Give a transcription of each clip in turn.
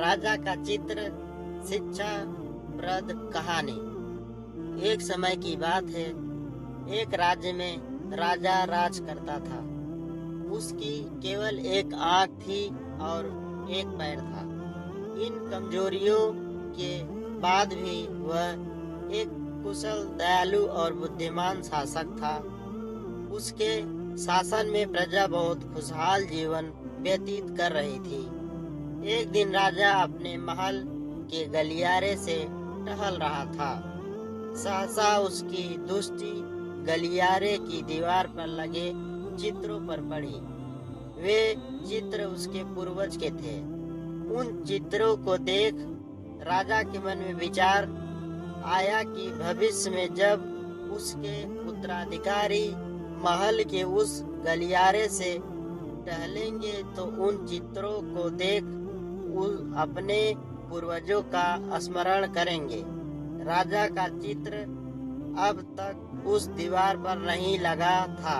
राजा का चित्र, शिक्षाप्रद कहानी। एक समय की बात है, एक राज्य में राजा राज करता था। उसकी केवल एक आंख थी और एक पैर था। इन कमजोरियों के बाद भी वह एक कुशल, दयालु और बुद्धिमान शासक था। उसके शासन में प्रजा बहुत खुशहाल जीवन व्यतीत कर रही थी। एक दिन राजा अपने महल के गलियारे से टहल रहा था। सहसा उसकी दृष्टि गलियारे की दीवार पर लगे चित्रों पर पड़ी। वे चित्र उसके पूर्वज के थे। उन चित्रों को देख राजा के मन में विचार आया कि भविष्य में जब उसके उत्तराधिकारी महल के उस गलियारे से टहलेंगे तो उन चित्रों को देख अपने पूर्वजों का स्मरण करेंगे। राजा का चित्र अब तक उस दीवार पर नहीं लगा था।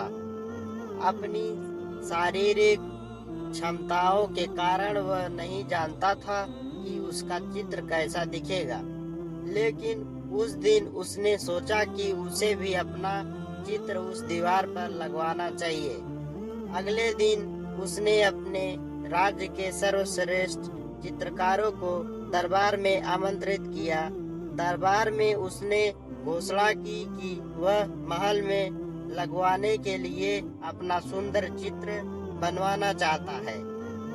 अपनी शारीरिक क्षमताओं के कारण वह नहीं जानता था कि उसका चित्र कैसा दिखेगा, लेकिन उस दिन उसने सोचा कि उसे भी अपना चित्र उस दीवार पर लगवाना चाहिए। अगले दिन उसने अपने राज्य के सर्वश्रेष्ठ चित्रकारों को दरबार में आमंत्रित किया। दरबार में उसने घोषणा की कि वह महल में लगवाने के लिए अपना सुंदर चित्र बनवाना चाहता है।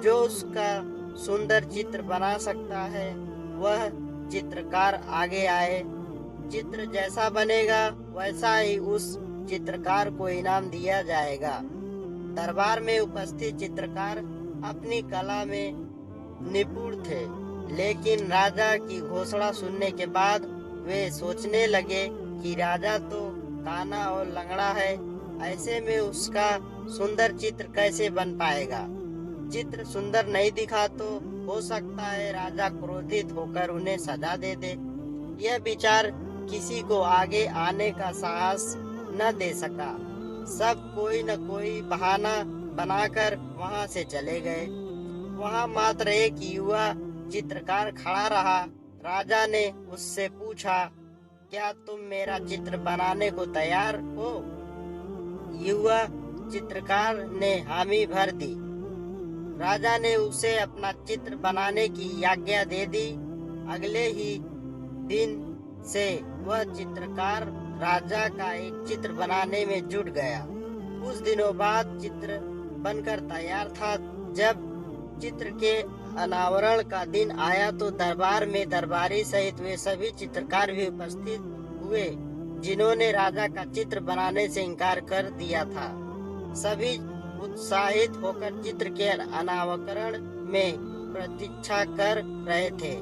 जो उसका सुंदर चित्र बना सकता है वह चित्रकार आगे आए। चित्र जैसा बनेगा वैसा ही उस चित्रकार को इनाम दिया जाएगा। दरबार में उपस्थित चित्रकार अपनी कला में निपुण थे, लेकिन राजा की घोषणा सुनने के बाद वे सोचने लगे कि राजा तो काना और लंगड़ा है, ऐसे में उसका सुंदर चित्र कैसे बन पाएगा। चित्र सुंदर नहीं दिखा तो हो सकता है राजा क्रोधित होकर उन्हें सजा दे दे। यह विचार किसी को आगे आने का साहस न दे सका। सब कोई न कोई बहाना बनाकर वहां से चले गए। वहां मात्र एक युवा चित्रकार खड़ा रहा। राजा ने उससे पूछा, क्या तुम मेरा चित्र बनाने को तैयार हो? युवा चित्रकार ने हामी भर दी। राजा ने उसे अपना चित्र बनाने की आज्ञा दे दी। अगले ही दिन से वह चित्रकार राजा का एक चित्र बनाने में जुट गया। कुछ दिनों बाद चित्र बनकर तैयार था। जब चित्र के अनावरण का दिन आया तो दरबार में दरबारी सहित वे सभी चित्रकार भी उपस्थित हुए जिन्होंने राजा का चित्र बनाने से इनकार कर दिया था। सभी उत्साहित होकर चित्र के अनावरण में प्रतीक्षा कर रहे थे।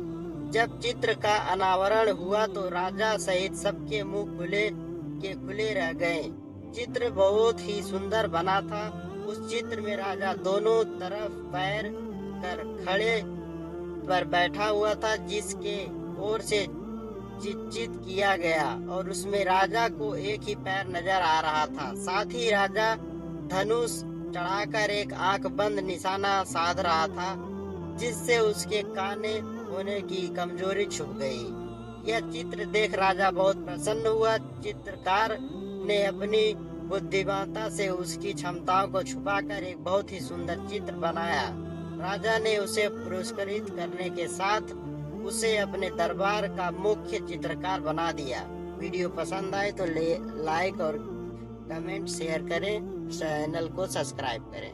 जब चित्र का अनावरण हुआ तो राजा सहित सबके मुंह खुले रह गए। चित्र बहुत ही सुंदर बना था। उस चित्र में राजा दोनों तरफ पैर कर खड़े पर बैठा हुआ था, जिसके ओर से चित्रित किया गया और उसमें राजा को एक ही पैर नजर आ रहा था। साथ ही राजा धनुष चढ़ाकर एक आंख बंद निशाना साध रहा था, जिससे उसके काने होने की कमजोरी छुप गई। यह चित्र देख राजा बहुत प्रसन्न हुआ। चित्रकार ने अपनी बुद्धिमत्ता से उसकी क्षमताओं को छुपाकर एक बहुत ही सुंदर चित्र बनाया। राजा ने उसे पुरस्कृत करने के साथ उसे अपने दरबार का मुख्य चित्रकार बना दिया। वीडियो पसंद आए तो लाइक और कमेंट शेयर करें, चैनल को सब्सक्राइब करें।